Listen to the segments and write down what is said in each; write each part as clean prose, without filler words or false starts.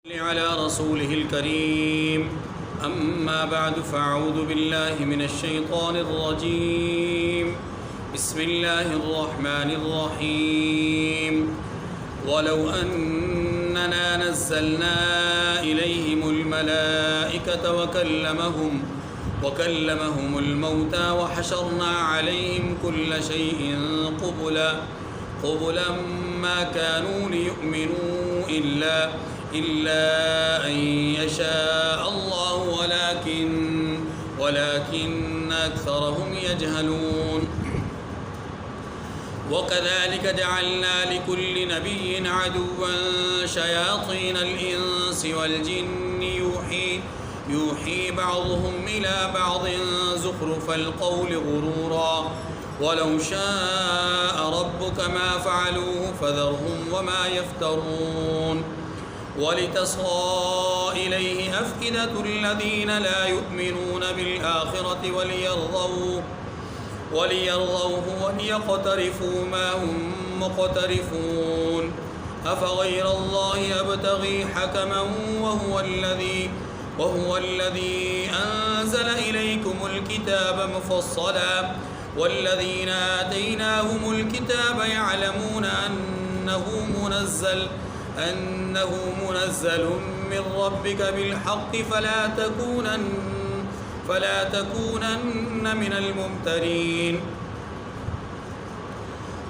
على رسوله الكريم أما بعد فأعوذ بالله من الشيطان الرجيم بسم الله الرحمن الرحيم ولو أننا نزلنا إليهم الملائكة وكلمهم الموتى وحشرنا عليهم كل شيء قبلا ما كانوا ليؤمنوا إلا أن يشاء الله ولكن أكثرهم يجهلون وكذلك جعلنا لكل نبي عدوا شياطين الإنس والجن يوحي بعضهم إلى بعض زخرف القول غرورا ولو شاء ربك ما فعلوه فذرهم وما يفترون ولتصغى إليه أفئدة الذين لا يؤمنون بالآخرة وليرضوه وليقترفوا ما هم مقترفون أفغير الله أبتغي حكما وهو الذي أنزل إليكم الكتاب مفصلا والذين آتيناهم الكتاب يعلمون أنه منزل من ربك بالحق فلا تكونن من الممترين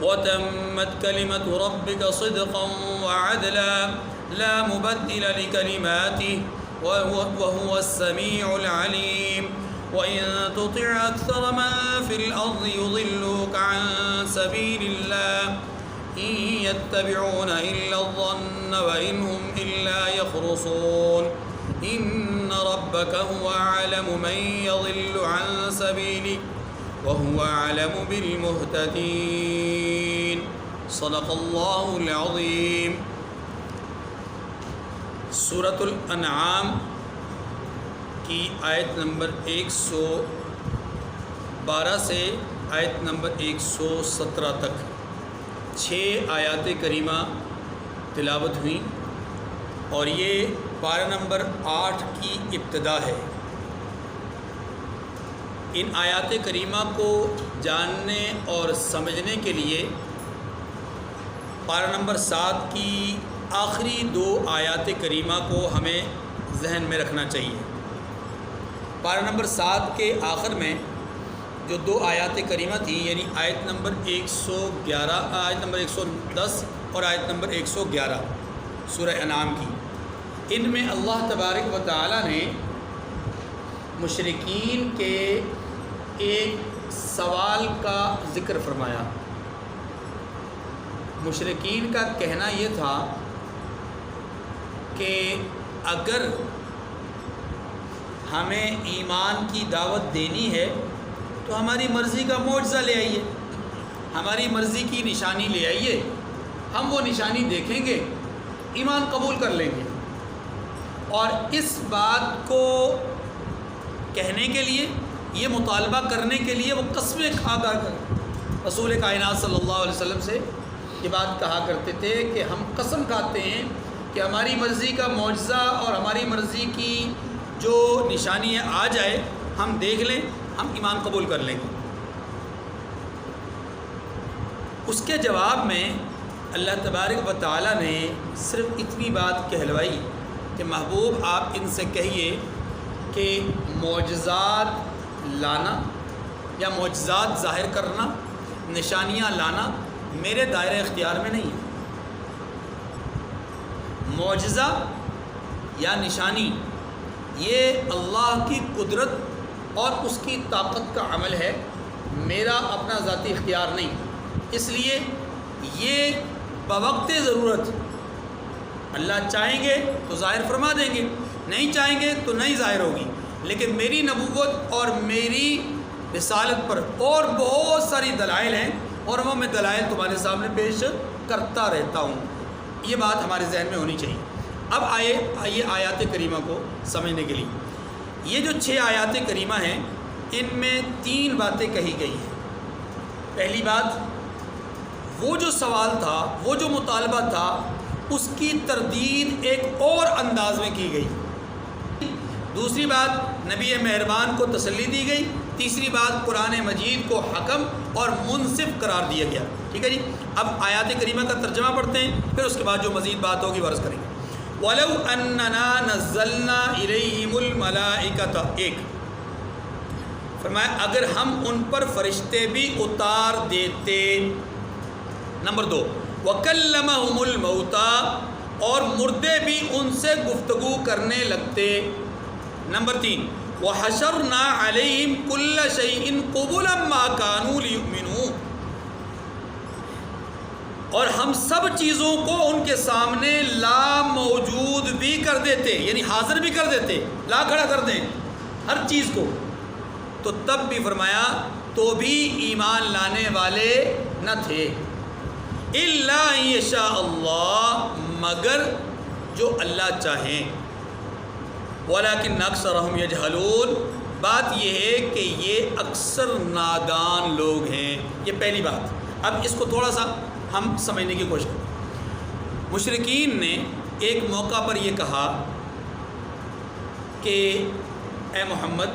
وتمت كلمة ربك صدقا وعدلا لا مبدل لكلماته وهو السميع العليم وإن تطع أكثر من في الأرض يضلوك عن سبيل الله إن يتبعون إلا الظن وإن هم إلا يخرصون إن ربك هو أعلم من يضل عن سبيله وهو أعلم بالمهتدين صدق الله العظيم. سورۃ الانعام کی آیت نمبر 112 سے آیت نمبر 117 تک 6 آیات کریمہ تلاوت ہوئیں اور یہ پارہ نمبر 8 کی ابتدا ہے. ان آیات کریمہ کو جاننے اور سمجھنے کے لیے پارہ نمبر 7 کی آخری 2 آیات کریمہ کو ہمیں ذہن میں رکھنا چاہیے. پارہ نمبر 7 کے آخر میں جو 2 آیات کریمہ تھیں یعنی آیت نمبر 111 آیت نمبر 110 اور آیت نمبر 111 سورہ انعام کی، ان میں اللہ تبارک و تعالی نے مشرکین کے ایک سوال کا ذکر فرمایا. مشرکین کا کہنا یہ تھا کہ اگر ہمیں ایمان کی دعوت دینی ہے تو ہماری مرضی کا معجزہ لے آئیے، ہماری مرضی کی نشانی لے آئیے، ہم وہ نشانی دیکھیں گے، ایمان قبول کر لیں گے. اور اس بات کو کہنے کے لیے، یہ مطالبہ کرنے کے لیے وہ قسمیں کھا کر رسول کائنات صلی اللہ علیہ وسلم سے یہ بات کہا کرتے تھے کہ ہم قسم کھاتے ہیں کہ ہماری مرضی کا معجزہ اور ہماری مرضی کی جو نشانیاں آ جائے ہم دیکھ لیں، ہم ایمان قبول کر لیں گے. اس کے جواب میں اللہ تبارک و تعالی نے صرف اتنی بات کہلوائی کہ محبوب آپ ان سے کہیے کہ معجزات لانا یا معجزات ظاہر کرنا، نشانیاں لانا میرے دائرہ اختیار میں نہیں ہے. معجزہ یا نشانی یہ اللہ کی قدرت اور اس کی طاقت کا عمل ہے، میرا اپنا ذاتی اختیار نہیں. اس لیے یہ بوقت ضرورت اللہ چاہیں گے تو ظاہر فرما دیں گے، نہیں چاہیں گے تو نہیں ظاہر ہوگی. لیکن میری نبوت اور میری رسالت پر اور بہت ساری دلائل ہیں اور وہ میں دلائل تمہارے سامنے پیش کرتا رہتا ہوں. یہ بات ہمارے ذہن میں ہونی چاہیے. اب آئیے آیات کریمہ کو سمجھنے کے لیے. یہ جو 6 آیات کریمہ ہیں ان میں 3 باتیں کہی گئی ہیں. پہلی بات، وہ جو سوال تھا، وہ جو مطالبہ تھا اس کی تردید ایک اور انداز میں کی گئی۔ دوسری بات نبی مہربان کو تسلی دی گئی۔ تیسری بات قرآن مجید کو حکم اور منصف قرار دیا گیا۔ ٹھیک ہے جی، اب آیات کریمہ کا ترجمہ پڑھتے ہیں، پھر اس کے بعد جو مزید بات ہوگی ورث کریں گے۔ وَلَوْ أَنَّنَا نَزَّلْنَا إِلَيْهِمُ الْمَلَائِكَةَ، ایک فرمایا اگر ہم ان پر فرشتے بھی اتار دیتے۔ نمبر 2 وَكَلَّمَهُمُ الْمَوْتَى، اور مردے بھی ان سے گفتگو کرنے لگتے۔ نمبر 3 وَحَشَرْنَا عَلَيْهِمْ كُلَّ شَيْءٍ قُبُلًا مَا كَانُوا لِيُؤْمِنُوا، اور ہم سب چیزوں کو ان کے سامنے لا موجود بھی کر دیتے، یعنی حاضر بھی کر دیتے، لا کھڑا کر دیں ہر چیز کو، تو تب بھی فرمایا تو بھی ایمان لانے والے نہ تھے۔ الا ان یشاء اللہ، مگر جو اللہ چاہیں۔ ولکن اکثرہم یجہلون، بات یہ ہے کہ یہ اکثر نادان لوگ ہیں۔ یہ پہلی بات۔ اب اس کو تھوڑا سا ہم سمجھنے کی کوشش کریں۔ مشرکین نے ایک موقع پر یہ کہا کہ اے محمد،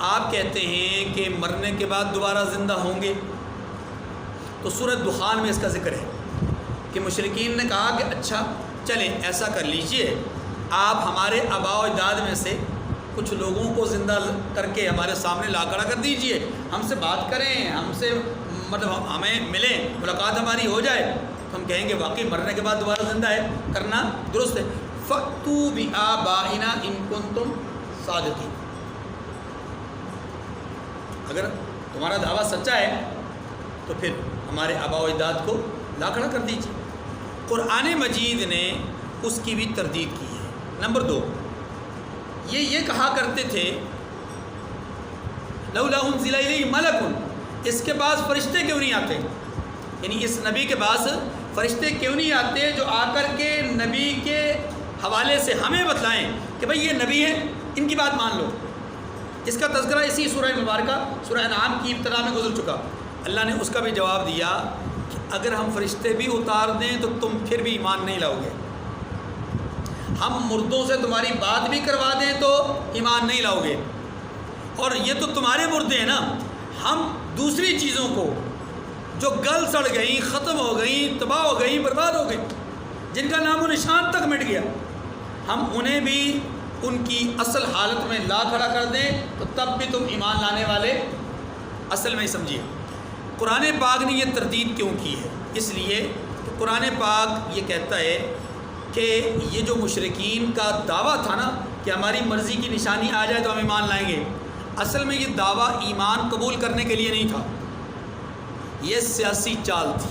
آپ کہتے ہیں کہ مرنے کے بعد دوبارہ زندہ ہوں گے، تو سورہ دخان میں اس کا ذکر ہے کہ مشرکین نے کہا کہ اچھا چلیں ایسا کر لیجئے، آپ ہمارے آباء و اجداد میں سے کچھ لوگوں کو زندہ کر کے ہمارے سامنے لا کھڑا کر دیجئے، ہم سے بات کریں، ہم سے مطلب ہمیں ملیں، ملاقات ہماری ہو جائے، تو ہم کہیں گے واقعی مرنے کے بعد دوبارہ زندہ ہے، کرنا درست ہے۔ فَأْتُوا بِآبَائِنَا إِن كُنتُمْ صَادِقِينَ، اگر تمہارا دعویٰ سچا ہے تو پھر ہمارے آباء و اجداد کو لا کھڑا کر دیجیے۔ قرآن مجید نے اس کی بھی تردید کی ہے۔ نمبر 2 یہ کہا کرتے تھے لولا انزل الیہ ملک، اس کے پاس فرشتے کیوں نہیں آتے، یعنی اس نبی کے پاس فرشتے کیوں نہیں آتے جو آ کر کے نبی کے حوالے سے ہمیں بتلائیں کہ بھئی یہ نبی ہیں، ان کی بات مان لو۔ اس کا تذکرہ اسی سورہ مبارکہ سورہ انعام کی ابتدا میں گزر چکا۔ اللہ نے اس کا بھی جواب دیا کہ اگر ہم فرشتے بھی اتار دیں تو تم پھر بھی ایمان نہیں لاؤ گے، ہم مردوں سے تمہاری بات بھی کروا دیں تو ایمان نہیں لاؤ گے، اور یہ تو تمہارے مردے ہیں نا، ہم دوسری چیزوں کو جو گل سڑ گئیں، ختم ہو گئیں، تباہ ہو گئیں، برباد ہو گئیں، جن کا نام و نشان تک مٹ گیا، ہم انہیں بھی ان کی اصل حالت میں لا کھڑا کر دیں تو تب بھی تم ایمان لانے والے اصل میں ہی سمجھیے۔ قرآن پاک نے یہ تردید کیوں کی ہے؟ اس لیے کہ قرآن پاک یہ کہتا ہے کہ یہ جو مشرکین کا دعویٰ تھا نا کہ ہماری مرضی کی نشانی آ جائے تو ہم ایمان لائیں گے، اصل میں یہ دعویٰ ایمان قبول کرنے کے لیے نہیں تھا، یہ سیاسی چال تھی۔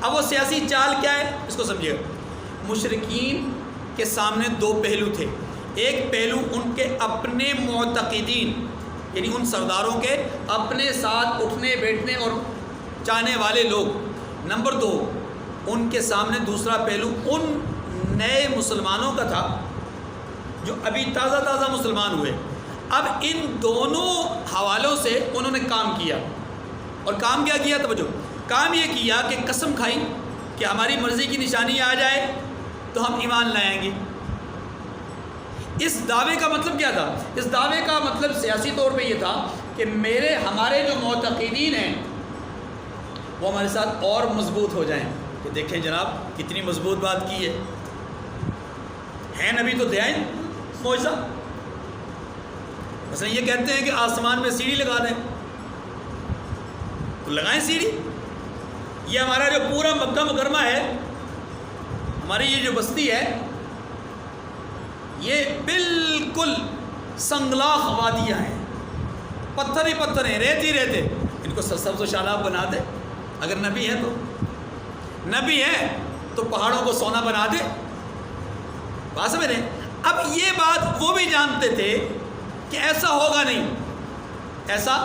اب وہ سیاسی چال کیا ہے اس کو سمجھیے۔ مشرکین کے سامنے 2 پہلو تھے، ایک پہلو ان کے اپنے معتقدین یعنی ان سرداروں کے اپنے ساتھ اٹھنے بیٹھنے اور چاہنے والے لوگ، نمبر 2 ان کے سامنے دوسرا پہلو ان نئے مسلمانوں کا تھا جو ابھی تازہ مسلمان ہوئے۔ اب ان دونوں حوالوں سے انہوں نے کام کیا، اور کام کیا کیا؟ توجہ، کام یہ کیا کہ قسم کھائی کہ ہماری مرضی کی نشانی آ جائے تو ہم ایمان لائیں گے۔ اس دعوے کا مطلب کیا تھا؟ اس دعوے کا مطلب سیاسی طور پہ یہ تھا کہ ہمارے جو معتقدین ہیں وہ ہمارے ساتھ اور مضبوط ہو جائیں، کہ دیکھیں جناب کتنی مضبوط بات کی ہے نبی تو دے آئیں معجزہ۔ مثلا یہ کہتے ہیں کہ آسمان میں سیڑھی لگا دیں، تو لگائیں سیڑھی۔ یہ ہمارا جو پورا مکہ مکرمہ ہے، ہماری یہ جو بستی ہے، یہ بالکل سنگلاخ وادیاں ہیں، پتھر ہی پتھر ہیں، ریت ہی ریت ہے، ان کو سبز و شاداب بنا دے۔ اگر نبی ہے تو نبی ہے تو پہاڑوں کو سونا بنا دے۔ بات سمجھ رہے ہیں؟ اب یہ بات وہ بھی جانتے تھے کہ ایسا ہوگا نہیں، ایسا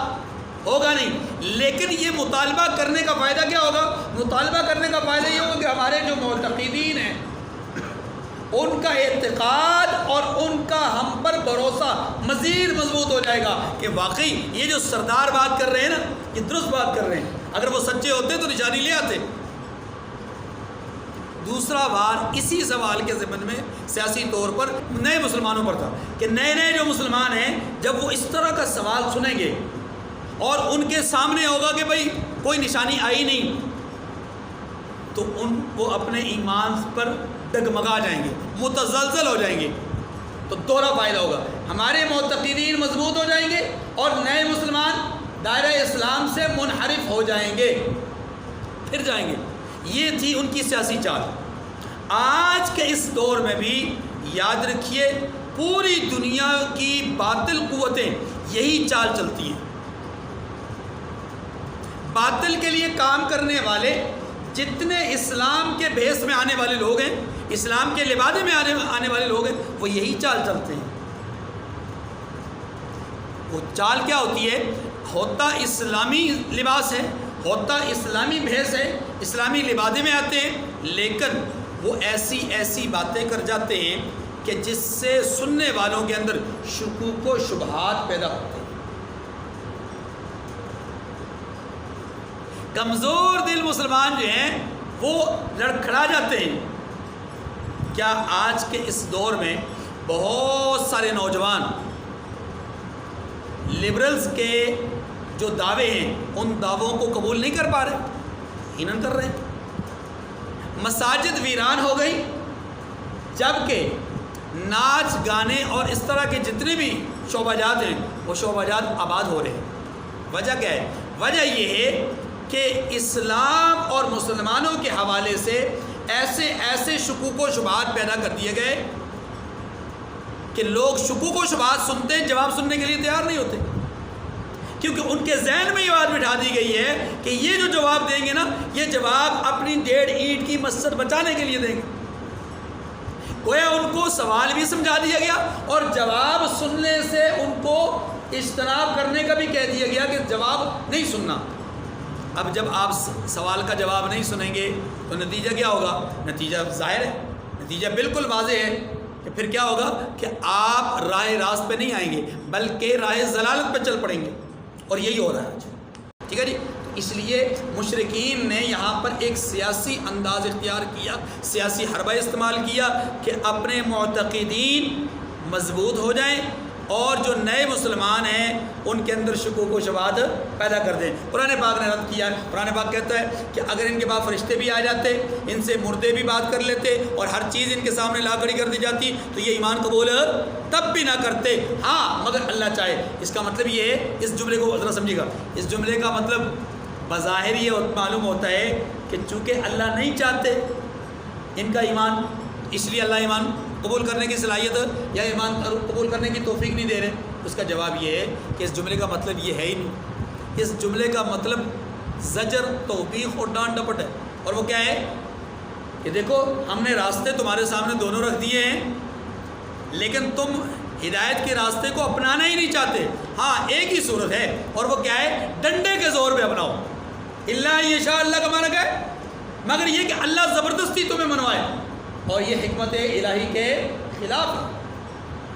ہوگا نہیں، لیکن یہ مطالبہ کرنے کا فائدہ کیا ہوگا؟ مطالبہ کرنے کا فائدہ یہ ہوگا کہ ہمارے جو معتقدین ہیں ان کا اعتقاد اور ان کا ہم پر بھروسہ مزید مضبوط ہو جائے گا کہ واقعی یہ جو سردار بات کر رہے ہیں نا، یہ درست بات کر رہے ہیں، اگر وہ سچے ہوتے تو نشانی لے آتے۔ دوسرا وار اسی سوال کے ضمن میں سیاسی طور پر نئے مسلمانوں پر تھا کہ نئے جو مسلمان ہیں جب وہ اس طرح کا سوال سنیں گے اور ان کے سامنے ہوگا کہ بھائی کوئی نشانی آئی نہیں، تو وہ اپنے ایمان پر ڈگمگا جائیں گے، متزلزل ہو جائیں گے، تو دوہرا فائدہ ہوگا، ہمارے معتقدین مضبوط ہو جائیں گے اور نئے مسلمان دائرہ اسلام سے منحرف ہو جائیں گے، پھر جائیں گے۔ یہ تھی ان کی سیاسی چال۔ آج کے اس دور میں بھی یاد رکھیے پوری دنیا کی باطل قوتیں یہی چال چلتی ہیں۔ باطل کے لیے کام کرنے والے جتنے اسلام کے بھیس میں آنے والے لوگ ہیں، اسلام کے لبادے میں آنے والے لوگ ہیں، وہ یہی چال چلتے ہیں۔ وہ چال کیا ہوتی ہے؟ ہوتا اسلامی لباس ہے، ہوتا اسلامی بھیس ہے، اسلامی لبادے میں آتے ہیں، لیکن وہ ایسی باتیں کر جاتے ہیں کہ جس سے سننے والوں کے اندر شکوک و شبہات پیدا ہوتے ہیں۔ کمزور دل مسلمان جو ہیں وہ لڑکھڑا جاتے ہیں۔ کیا آج کے اس دور میں بہت سارے نوجوان لبرلز کے جو دعوے ہیں ان دعووں کو قبول نہیں کر پا رہے؟ یقیناً کر رہے ہیں۔ مساجد ویران ہو گئی، جبکہ ناچ گانے اور اس طرح کے جتنے بھی شعبہ جات ہیں وہ شعبہ جات آباد ہو رہے ہیں۔ وجہ کیا ہے؟ وجہ یہ ہے کہ اسلام اور مسلمانوں کے حوالے سے ایسے شکوک و شبہات پیدا کر دیے گئے کہ لوگ شکوک و شبہات سنتے ہیں، جواب سننے کے لیے تیار نہیں ہوتے، کیونکہ ان کے ذہن میں یہ بات بٹھا دی گئی ہے کہ یہ جو جواب دیں گے نا، یہ جواب اپنی 1.5 اینٹ کی مسجد بچانے کے لیے دیں گے۔ گویا ان کو سوال بھی سمجھا دیا گیا اور جواب سننے سے ان کو اجتناب کرنے کا بھی کہہ دیا گیا کہ جواب نہیں سننا۔ اب جب آپ سوال کا جواب نہیں سنیں گے تو نتیجہ کیا ہوگا؟ نتیجہ ظاہر ہے، نتیجہ بالکل واضح ہے کہ پھر کیا ہوگا کہ آپ راہ راست پہ نہیں آئیں گے بلکہ راہ ضلالت پہ چل پڑیں گے، اور یہی ہو رہا ہے آج۔ ٹھیک ہے جی، اس لیے مشرکین نے یہاں پر ایک سیاسی انداز اختیار کیا، سیاسی حربہ استعمال کیا کہ اپنے معتقدین مضبوط ہو جائیں اور جو نئے مسلمان ہیں ان کے اندر شکوک و شبہات پیدا کر دیں۔ قرآن پاک نے رد کیا ہے، قرآن پاک کہتا ہے کہ اگر ان کے بعد فرشتے بھی آ جاتے، ان سے مردے بھی بات کر لیتے اور ہر چیز ان کے سامنے لا کھڑی کر دی جاتی تو یہ ایمان قبول تب بھی نہ کرتے، ہاں مگر اللہ چاہے۔ اس کا مطلب یہ ہے، اس جملے کو ذرا سمجھیے گا، اس جملے کا مطلب بظاہر یہ معلوم ہوتا ہے کہ چونکہ اللہ نہیں چاہتے ان کا ایمان، اس لیے اللہ ایمان قبول کرنے کی صلاحیت یا ایمان قبول کرنے کی توفیق نہیں دے رہے۔ اس کا جواب یہ ہے کہ اس جملے کا مطلب یہ ہے ہی نہیں، اس جملے کا مطلب زجر، توبیخ اور ڈانٹ ڈپٹ ہے، اور وہ کیا ہے کہ دیکھو ہم نے راستے تمہارے سامنے دونوں رکھ دیے ہیں لیکن تم ہدایت کے راستے کو اپنانا ہی نہیں چاہتے۔ ہاں ایک ہی صورت ہے اور وہ کیا ہے؟ ڈنڈے کے زور پہ اپناؤ۔ اللہ یشاء، اللہ کا معنی کیا ہے؟ مگر یہ کہ اللہ زبردستی تمہیں منوائے، اور یہ حکمت الہی کے خلاف ہے،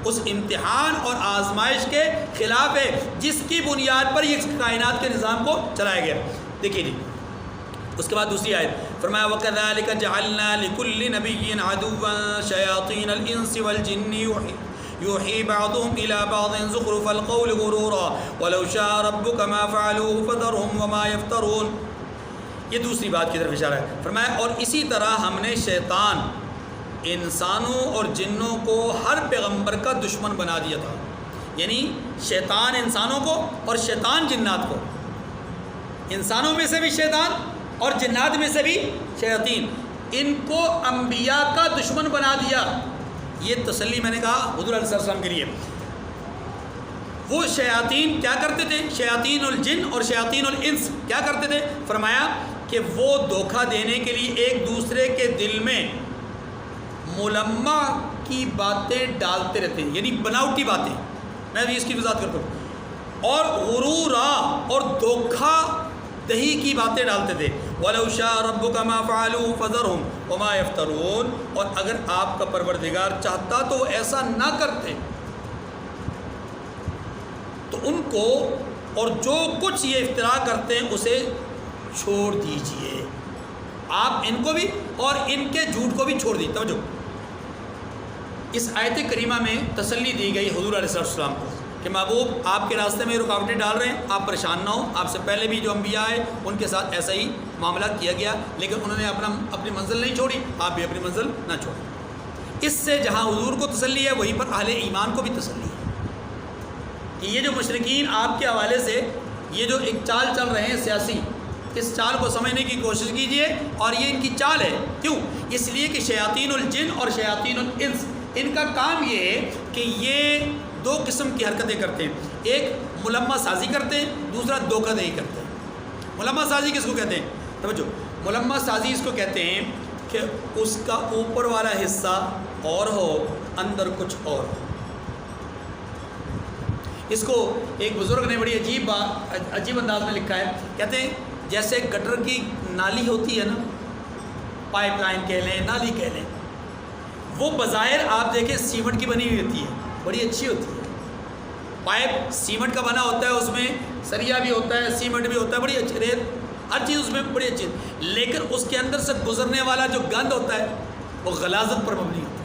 اس امتحان اور آزمائش کے خلاف ہے جس کی بنیاد پر یہ کائنات کے نظام کو چلایا گیا۔ دیکھیے جی، اس کے بعد دوسری آیت فرمایا وَكَذَلِكَ جَعَلْنَا لِكُلِّ نَبِيٍّ عَدُوًّا شَيَاطِينَ الْإِنسِ وَالْجِنِّ يُوحِي بَعْضُهُمْ إِلَى بَعْضٍ زُخْرُفَ الْقَوْلِ غُرُورًا وَلَوْ شَاءَ رَبُّكَ مَا فَعَلُوهُ فَذَرْهُمْ وَمَا يَفْتَرُونَ۔ یہ دوسری بات کی طرف اشارہ ہے، فرمایا اور اسی طرح ہم نے شیطان انسانوں اور جنوں کو ہر پیغمبر کا دشمن بنا دیا تھا، یعنی شیطان انسانوں کو اور شیطان جنات کو، انسانوں میں سے بھی شیطان اور جنات میں سے بھی شیاطین، ان کو انبیاء کا دشمن بنا دیا۔ یہ تسلی میں نے کہا حضور علیہ السلام کے لیے۔ وہ شیاطین کیا کرتے تھے؟ شیاطین الجن اور شیاطین الانس کیا کرتے تھے؟ فرمایا کہ وہ دھوکہ دینے کے لیے ایک دوسرے کے دل میں ملمہ کی باتیں ڈالتے رہتے ہیں، یعنی بناوٹی باتیں، میں بھی اس کی وضاحت کرتا ہوں، اور غرورا اور دھوکہ دہی کی باتیں ڈالتے تھے۔ وَلَوْ شَاءَ رَبُّكَ مَا فَعَلُوهُ فَذَرْهُمْ وَمَا يَفْتَرُونَ، اور اگر آپ کا پروردگار چاہتا تو وہ ایسا نہ کرتے، تو ان کو اور جو کچھ یہ افتراء کرتے ہیں اسے چھوڑ دیجئے۔ آپ ان کو بھی اور ان کے جھوٹ کو بھی چھوڑ دی. توجہ, اس آیت کریمہ میں تسلی دی گئی حضور علیہ السلام کو کہ محبوب آپ کے راستے میں رکاوٹیں ڈال رہے ہیں, آپ پریشان نہ ہو. آپ سے پہلے بھی جو انبیاء آئے ان کے ساتھ ایسا ہی معاملہ کیا گیا, لیکن انہوں نے اپنی منزل نہیں چھوڑی, آپ بھی اپنی منزل نہ چھوڑیں. اس سے جہاں حضور کو تسلی ہے وہیں پر اہل ایمان کو بھی تسلی ہے کہ یہ جو مشرکین آپ کے حوالے سے یہ جو ایک چال چل رہے ہیں سیاسی, اس چال کو سمجھنے کی کوشش کیجئے. اور یہ ان کی چال ہے. کیوں؟ اس لیے کہ شیاطین الجن اور شیاطین الانس ان کا کام یہ ہے کہ یہ دو قسم کی حرکتیں کرتے ہیں. ایک ملمہ سازی کرتے ہیں, دوسرا دھوکہ دہی کرتے ہیں. ملمہ سازی کس کو کہتے ہیں؟ توجہ, ملمہ سازی اس کو کہتے ہیں کہ اس کا اوپر والا حصہ اور ہو, اندر کچھ اور ہو. اس کو ایک بزرگ نے بڑی عجیب انداز میں لکھا ہے. کہتے ہیں جیسے گٹر کی نالی ہوتی ہے نا, پائپ لائن کہہ لیں, نالی کہہ لیں, وہ بظاہر آپ دیکھیں سیمنٹ کی بنی ہوئی ہوتی ہے, بڑی اچھی ہوتی ہے. پائپ سیمنٹ کا بنا ہوتا ہے, اس میں سریا بھی ہوتا ہے, سیمنٹ بھی ہوتا ہے, بڑی اچھی ریت, ہر چیز اس میں بڑی اچھی. لیکن اس کے اندر سے گزرنے والا جو گند ہوتا ہے وہ غلاظت پر مبنی ہوتا ہے.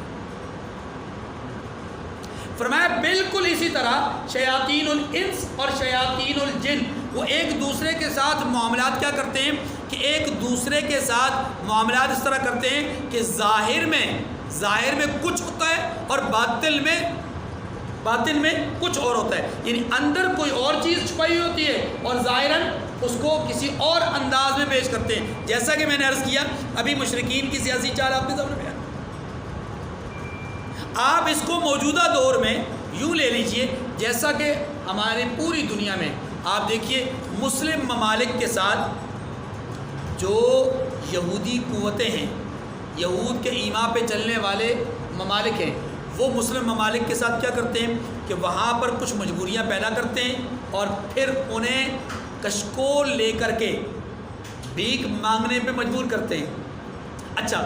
فرمایا بالکل اسی طرح شیاطین الانس اور شیاطین الجن وہ ایک دوسرے کے ساتھ معاملات کیا کرتے ہیں کہ ایک دوسرے کے ساتھ معاملات اس طرح کرتے ہیں کہ ظاہر میں کچھ ہوتا ہے اور باطن میں کچھ اور ہوتا ہے. یعنی اندر کوئی اور چیز چھپائی ہوتی ہے اور ظاہراً اس کو کسی اور انداز میں پیش کرتے ہیں. جیسا کہ میں نے عرض کیا ابھی مشرکین کی سیاسی چال آپ کے سامنے بیان, آپ اس کو موجودہ دور میں یوں لے لیجئے جیسا کہ ہمارے پوری دنیا میں آپ دیکھیے مسلم ممالک کے ساتھ جو یہودی قوتیں ہیں, یہود کے ایما پہ چلنے والے ممالک ہیں, وہ مسلم ممالک کے ساتھ کیا کرتے ہیں کہ وہاں پر کچھ مجبوریاں پیدا کرتے ہیں اور پھر انہیں کشکول لے کر کے بھیک مانگنے پہ مجبور کرتے ہیں. اچھا,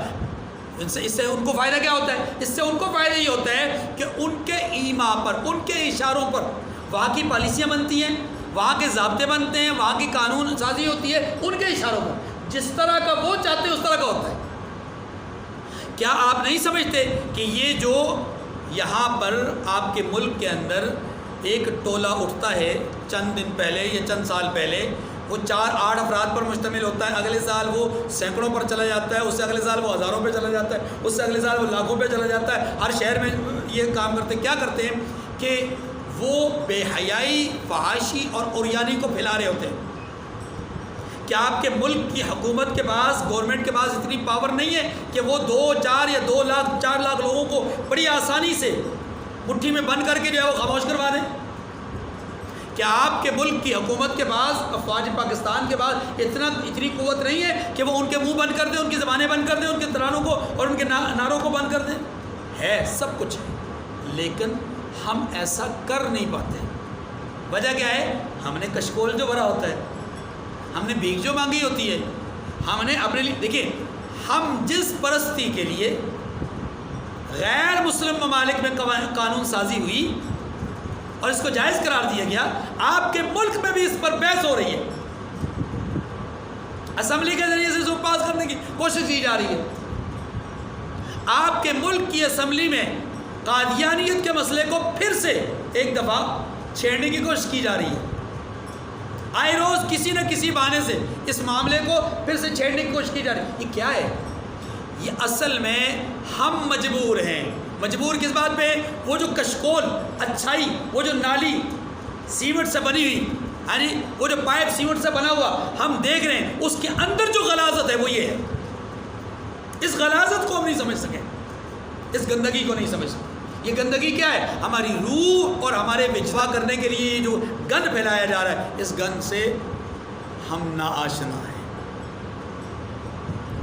اس سے ان کو فائدہ کیا ہوتا ہے؟ اس سے ان کو فائدہ یہ ہوتا ہے کہ ان کے ایما پر, ان کے اشاروں پر وہاں کی پالیسیاں بنتی ہیں, وہاں کے ضابطے بنتے ہیں, وہاں کی قانون سازی ہوتی ہے ان کے اشاروں پر. جس طرح کا وہ چاہتے ہیں اس طرح کا ہوتا ہے. کیا آپ نہیں سمجھتے کہ یہ جو یہاں پر آپ کے ملک کے اندر ایک ٹولہ اٹھتا ہے چند دن پہلے یا چند سال پہلے, وہ 4-8 افراد پر مشتمل ہوتا ہے, اگلے سال وہ سینکڑوں پر چلا جاتا ہے, اس سے اگلے سال وہ ہزاروں پہ چلا جاتا ہے, اس سے اگلے سال وہ لاکھوں پہ چلا جاتا ہے. ہر شہر میں یہ کام کرتے ہیں. کیا کرتے ہیں کہ وہ بے حیائی, فحاشی اور عریانی کو پھیلا رہے ہوتے ہیں. کیا آپ کے ملک کی حکومت کے پاس, گورنمنٹ کے پاس اتنی پاور نہیں ہے کہ وہ 2-4 یا 2 لاکھ 4 لاکھ لوگوں کو بڑی آسانی سے مٹھی میں بند کر کے جو ہے وہ خاموش کروا دیں؟ کیا آپ کے ملک کی حکومت کے پاس, افواج پاکستان کے پاس اتنی قوت نہیں ہے کہ وہ ان کے منہ بند کر دیں, ان کی زبانیں بند کر دیں, ان کے ترانوں کو اور ان کے نعروں کو بند کر دیں؟ ہے, سب کچھ ہے, لیکن ہم ایسا کر نہیں پاتے. وجہ کیا ہے؟ ہم نے کشکول جو بھرا ہوتا ہے, ہم نے بھیک جو مانگی ہوتی ہے, ہم نے اپنے لیے, دیکھیں ہم جس پرستی کے لیے غیر مسلم ممالک میں قانون سازی ہوئی اور اس کو جائز قرار دیا گیا, آپ کے ملک میں بھی اس پر بحث ہو رہی ہے. اسمبلی کے ذریعے سے اس کو پاس کرنے کی کوشش کی جا رہی ہے. آپ کے ملک کی اسمبلی میں قادیانیت کے مسئلے کو پھر سے ایک دفعہ چھیڑنے کی کوشش کی جا رہی ہے. آئے روز کسی نہ کسی بہانے سے اس معاملے کو پھر سے چھیڑنے کی کوشش کی جا رہی ہے. یہ کیا ہے؟ یہ اصل میں ہم مجبور ہیں. مجبور کس بات پہ؟ وہ جو کشکول, اچھائی, وہ جو نالی سیمنٹ سے بنی ہوئی, یعنی وہ جو پائپ سیمنٹ سے بنا ہوا ہم دیکھ رہے ہیں, اس کے اندر جو غلاظت ہے وہ یہ ہے. اس غلاظت کو ہم نہیں سمجھ سکے, اس گندگی کو نہیں سمجھ سکے. یہ گندگی کیا ہے؟ ہماری روح اور ہمارے وجفا کرنے کے لیے جو گند پھیلایا جا رہا ہے, اس گند سے ہم ناآشنا ہیں.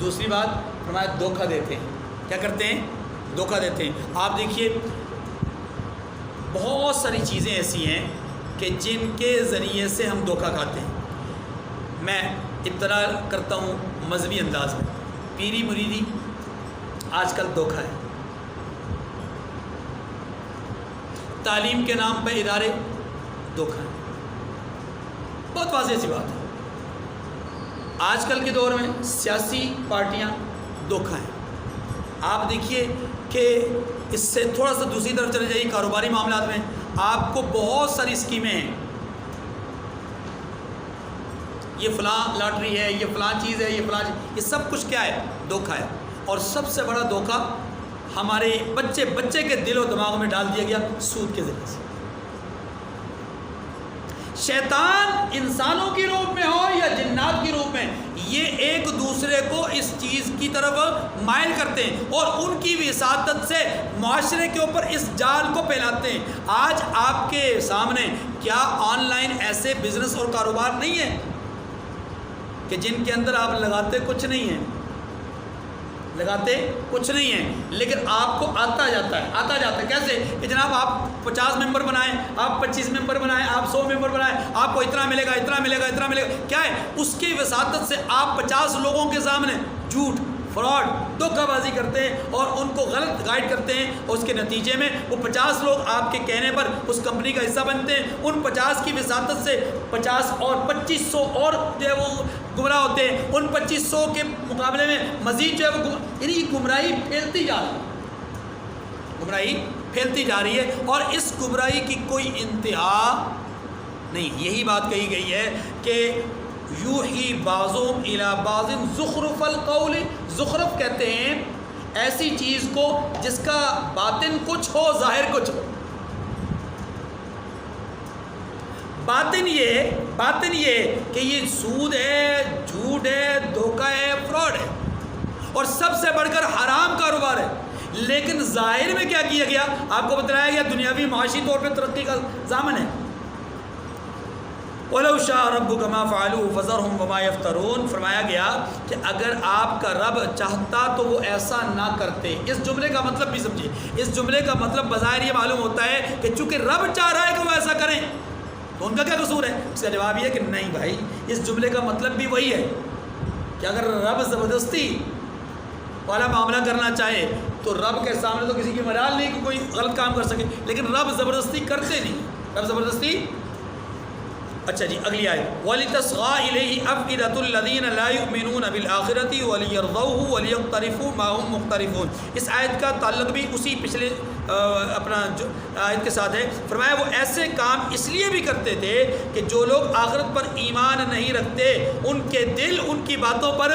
دوسری بات فرمایا دھوکہ دیتے ہیں. کیا کرتے ہیں؟ دھوکہ دیتے ہیں. آپ دیکھیے بہت ساری چیزیں ایسی ہیں کہ جن کے ذریعے سے ہم دھوکہ کھاتے ہیں. میں ابتدا کرتا ہوں مذہبی انداز میں. پیری مریدی آج کل دھوکہ ہے. تعلیم کے نام پہ ادارے دھوکہ ہے. بہت واضح سی بات ہے. آج کل کے دور میں سیاسی پارٹیاں دھوکہ ہیں. آپ دیکھیے کہ اس سے تھوڑا سا دوسری طرف چلے جائیے، کاروباری معاملات میں آپ کو بہت ساری اسکیمیں ہیں، یہ فلاں لاٹری ہے، یہ فلاں چیز ہے، یہ فلاں چیز، یہ سب کچھ کیا ہے؟ دھوکہ ہے. اور سب سے بڑا دھوکہ ہمارے بچے کے دل و دماغ میں ڈال دیا گیا سود کے ذریعے سے. شیطان انسانوں کی روپ میں ہو یا جنات کی روپ میں، یہ ایک دوسرے کو اس چیز کی طرف مائل کرتے ہیں اور ان کی وساطت سے معاشرے کے اوپر اس جال کو پھیلاتے ہیں. آج آپ کے سامنے کیا آن لائن ایسے بزنس اور کاروبار نہیں ہیں کہ جن کے اندر آپ لگاتے کچھ نہیں ہیں، لیکن آپ کو آتا جاتا ہے. کیسے کہ جناب آپ 50 ممبر بنائیں، آپ 25 ممبر بنائیں، آپ 100 ممبر بنائیں، آپ کو اتنا ملے گا. کیا ہے؟ اس کی وساطت سے آپ 50 لوگوں کے سامنے جھوٹ، فراڈ، دھوکہ بازی کرتے ہیں اور ان کو غلط گائیڈ کرتے ہیں، اور اس کے نتیجے میں وہ 50 لوگ آپ کے کہنے پر اس کمپنی کا حصہ بنتے ہیں. ان 50 کی وساطت سے 50 اور 2500 اور جو ہے وہ گمراہ ہوتے ہیں. ان 2500 کے مقابلے میں مزید جو ہے وہ یعنی گمراہی پھیلتی جا رہی ہے اور اس گمراہی کی کوئی انتہا نہیں. یہی بات کہی گئی ہے کہ یوحی بعضهم الی بعض زخرف القول. زخرف کہتے ہیں ایسی چیز کو جس کا باطن کچھ ہو ظاہر کچھ ہو. باطن یہ کہ یہ سود ہے، جھوٹ ہے، دھوکہ ہے، فراڈ ہے اور سب سے بڑھ کر حرام کاروبار ہے. لیکن ظاہر میں کیا کیا گیا؟ آپ کو بتایا گیا دنیاوی معاشی طور پہ ترقی کا ضامن ہے. وَلَوْ شَاءَ رَبُّكَ مَا فَعَلُوهُ فَذَرْهُمْ وَمَا يَفْتَرُونَ. فرمایا گیا کہ اگر آپ کا رب چاہتا تو وہ ایسا نہ کرتے. اس جملے کا مطلب بھی سمجھے. اس جملے کا مطلب بظاہر یہ معلوم ہوتا ہے کہ چونکہ رب چاہ رہا ہے کہ وہ ایسا کریں تو ان کا کیا قصور ہے؟ اس کا جواب یہ ہے کہ نہیں بھائی، اس جملے کا مطلب بھی وہی ہے کہ اگر رب زبردستی والا معاملہ کرنا چاہے تو رب کے سامنے تو کسی کی مجال نہیں کہ کوئی غلط کام کر سکے، لیکن رب زبردستی کرتے نہیں. رب زبردستی. اچھا جی، اگلی آیت وَلِتَصْغَىٰ إِلَيْهِ أَفْئِدَةُ الَّذِينَ لَا يُؤْمِنُونَ بِالْآخِرَةِ وَلِيَرْضَوْهُ وَلِيَقْتَرِفُوا مَا هُمْ مُقْتَرِفُونَ. اس آیت کا تعلق بھی اسی پچھلے اپنا آیت کے ساتھ ہے. فرمایا وہ ایسے کام اس لیے بھی کرتے تھے کہ جو لوگ آخرت پر ایمان نہیں رکھتے ان کے دل ان کی باتوں پر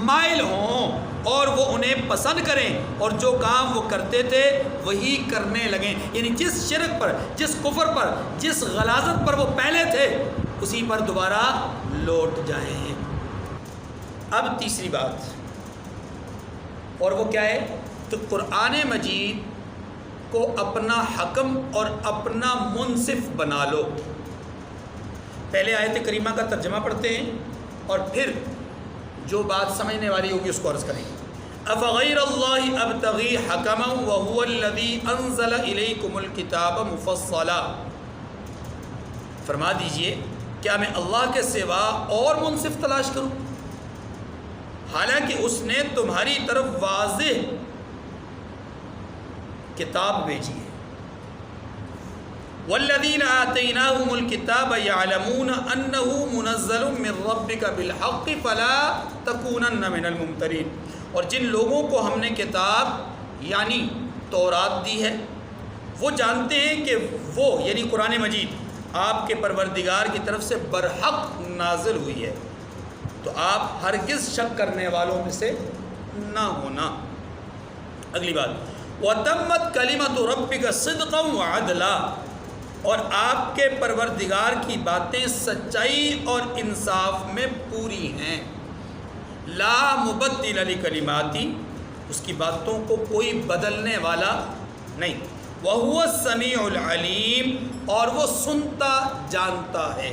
مائل ہوں اور وہ انہیں پسند کریں اور جو کام وہ کرتے تھے وہی کرنے لگیں. یعنی جس شرک پر، جس کفر پر، جس غلاظت پر وہ پہلے تھے اسی پر دوبارہ لوٹ جائیں. اب تیسری بات، اور وہ کیا ہے کہ قرآن مجید کو اپنا حکم اور اپنا منصف بنا لو. پہلے آیت کریمہ کا ترجمہ پڑھتے ہیں اور پھر جو بات سمجھنے والی ہوگی اس کو عرض کریں. افغیر اللہ ابتغی حکما وهو الذی انزل الیکم الکتاب مفصلا. فرما دیجئے کیا میں اللہ کے سوا اور منصف تلاش کروں حالانکہ اس نے تمہاری طرف واضح کتاب بھیجی ہے. والذین آتیناہم الکتاب یعلمون انہ منزل من ربک بالحق فلا تکونن من الممترین. اور جن لوگوں کو ہم نے کتاب یعنی تورات دی ہے وہ جانتے ہیں کہ وہ یعنی قرآن مجید آپ کے پروردگار کی طرف سے برحق نازل ہوئی ہے، تو آپ ہرگز شک کرنے والوں میں سے نہ ہونا. اگلی بات وَتَمَّتْ كَلِمَةُ رَبِّكَ صِدْقًا وَعَدْلًا. اور آپ کے پروردگار کی باتیں سچائی اور انصاف میں پوری ہیں. لا مبدل لکلماتی، اس کی باتوں کو کوئی بدلنے والا نہیں. وَهُوَ السَّمِيعُ الْعَلِيمُ، اور وہ سنتا جانتا ہے.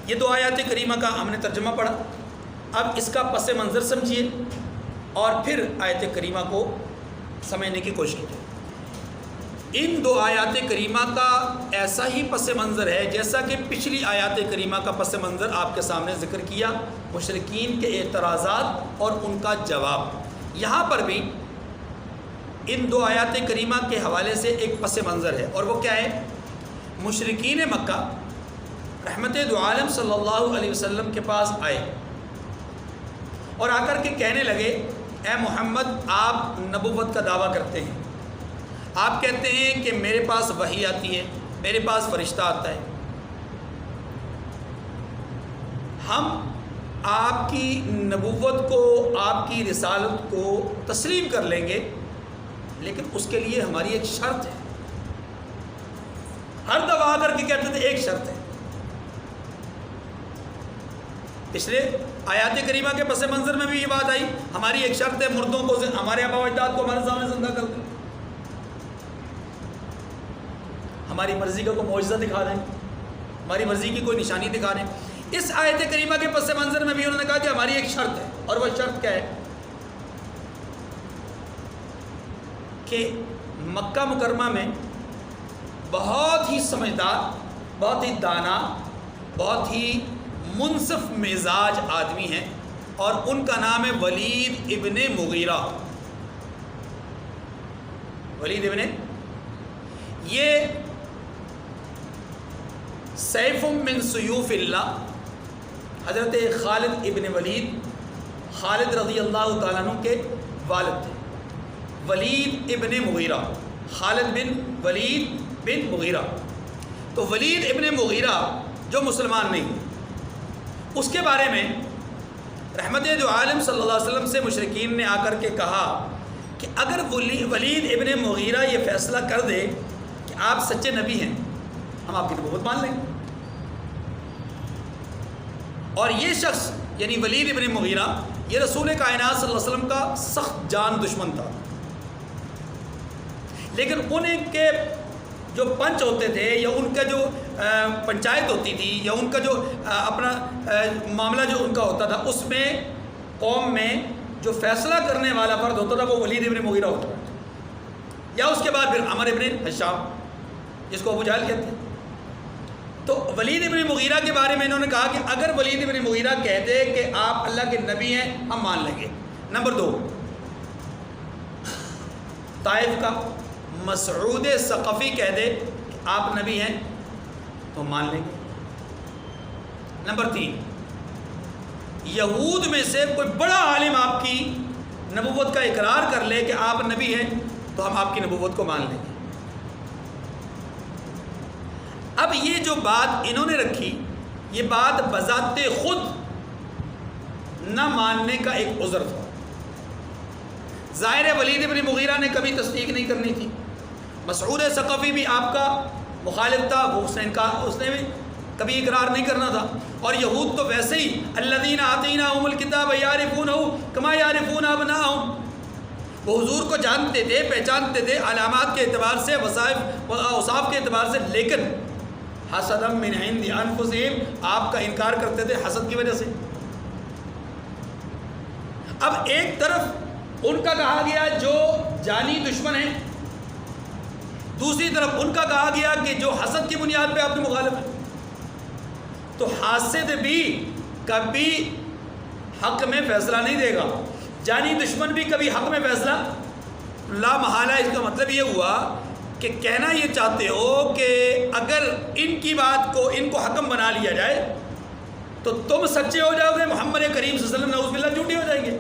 یہ دو آیات کریمہ کا ہم نے ترجمہ پڑھا. اب اس کا پس منظر سمجھیے اور پھر آیت کریمہ کو سمجھنے کی کوشش کیجیے. ان دو آیات کریمہ کا ایسا ہی پس منظر ہے جیسا کہ پچھلی آیات کریمہ کا پس منظر آپ کے سامنے ذکر کیا، مشرکین کے اعتراضات اور ان کا جواب. یہاں پر بھی ان دو آیات کریمہ کے حوالے سے ایک پس منظر ہے، اور وہ کیا ہے؟ مشرکین مکہ رحمت دو عالم صلی اللہ علیہ وسلم کے پاس آئے اور آ کر کے کہنے لگے اے محمد آپ نبوت کا دعویٰ کرتے ہیں، آپ کہتے ہیں کہ میرے پاس وحی آتی ہے، میرے پاس فرشتہ آتا ہے، ہم آپ کی نبوت کو، آپ کی رسالت کو تسلیم کر لیں گے، لیکن اس کے لیے ہماری ایک شرط ہے۔ ہر دفعہ آ کر کے کہتے تھے ایک شرط ہے۔ پچھلے آیات کریمہ کے پس منظر میں بھی یہ بات آئی، ہماری ایک شرط ہے مردوں کو، ہمارے آبا و اجداد کو ہمارے سامنے زندہ کر دیں، ہماری مرضی کا کوئی معجزہ دکھا دیں، ہماری مرضی کی کوئی نشانی دکھا دیں۔ اس آیت کریمہ کے پس منظر میں بھی انہوں نے کہا کہ ہماری ایک شرط ہے، اور وہ شرط کیا ہے کہ مکہ مکرمہ میں بہت ہی سمجھدار، بہت ہی دانا، بہت ہی منصف مزاج آدمی ہیں، اور ان کا نام ہے ولید ابن مغیرہ۔ ولید ابن، یہ سیف من سیوف اللہ، حضرت خالد ابن ولید، خالد رضی اللہ تعالیٰ عنہ کے والد تھے، ولید ابن مغیرہ، خالد بن ولید بن مغیرہ۔ تو ولید ابن مغیرہ جو مسلمان نہیں، اس کے بارے میں رحمت دو عالم صلی اللہ علیہ وسلم سے مشرکین نے آ کر کے کہا کہ اگر ولید ابن مغیرہ یہ فیصلہ کر دے کہ آپ سچے نبی ہیں، ہم آپ کی نبوت مان لیں گے۔ اور یہ شخص یعنی ولید ابن مغیرہ یہ رسول کائنات صلی اللہ علیہ وسلم کا سخت جان دشمن تھا، لیکن ان کے جو پنچ ہوتے تھے، یا ان کا جو پنچایت ہوتی تھی، یا ان کا جو اپنا معاملہ جو ان کا ہوتا تھا، اس میں قوم میں جو فیصلہ کرنے والا فرد ہوتا تھا وہ ولید ابن مغیرہ ہوتا تھا، یا اس کے بعد پھر عمر ابن حشام جس کو ابو جہل کہتے ہیں۔ تو ولید ابن مغیرہ کے بارے میں انہوں نے کہا کہ اگر ولید ابن مغیرہ کہہ دے کہ آپ اللہ کے نبی ہیں، ہم مان لیں گے۔ نمبر 2، طائف کا مسعود ثقفی کہہ دے کہ آپ نبی ہیں تو مان لیں گے۔ نمبر 3، یہود میں سے کوئی بڑا عالم آپ کی نبوت کا اقرار کر لے کہ آپ نبی ہیں تو ہم آپ کی نبوت کو مان لیں گے۔ اب یہ جو بات انہوں نے رکھی، یہ بات بذات خود نہ ماننے کا ایک عذر تھا۔ ظاہر ہے ولید ابن مغیرہ نے کبھی تصدیق نہیں کرنی تھی، مسعود ثقفی بھی آپ کا مخالف تھا، وہ اس نے بھی کبھی اقرار نہیں کرنا تھا، اور یہود تو ویسے ہی الذین آتیناہم الکتاب یعرفونہ کما یعرفون ابناءہم، وہ حضور کو جانتے تھے، پہچانتے تھے علامات کے اعتبار سے، وصائف و اوصاف کے اعتبار سے، لیکن حسدا من عند انفسہم، آپ کا انکار کرتے تھے حسد کی وجہ سے۔ اب ایک طرف ان کا کہا گیا جو جانی دشمن ہیں، دوسری طرف ان کا کہا گیا کہ جو حسد کی بنیاد پہ آپ کے مخالف ہیں۔ تو حاسد بھی کبھی حق میں فیصلہ نہیں دے گا، جانی دشمن بھی کبھی حق میں فیصلہ لا محالہ۔ اس کا مطلب یہ ہوا کہ کہنا یہ چاہتے ہو کہ اگر ان کی بات کو، ان کو حکم بنا لیا جائے تو تم سچے ہو جاؤ گے، محمد کریم صلی اللہ علیہ وسلم نعوذ باللہ جھوٹے ہو جائیں گے۔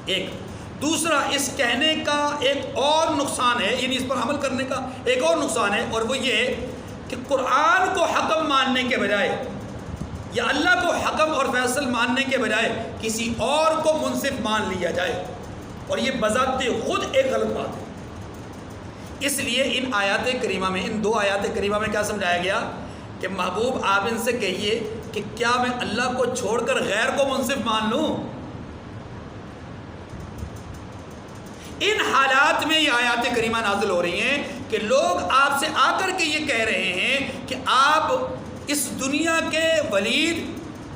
ایک دوسرا، اس کہنے کا ایک اور نقصان ہے، یعنی اس پر عمل کرنے کا ایک اور نقصان ہے، اور وہ یہ ہے کہ قرآن کو حکم ماننے کے بجائے، یا اللہ کو حکم اور فیصل ماننے کے بجائے کسی اور کو منصف مان لیا جائے، اور یہ بذات خود ایک غلط بات ہے۔ اس لیے ان آیات کریمہ میں، ان 2 آیات کریمہ میں کیا سمجھایا گیا کہ محبوب آپ ان سے کہیے کہ کیا میں اللہ کو چھوڑ کر غیر کو منصف مان لوں؟ ان حالات میں یہ آیات کریمہ نازل ہو رہی ہیں کہ لوگ آپ سے آ کر کے یہ کہہ رہے ہیں کہ آپ اس دنیا کے ولید،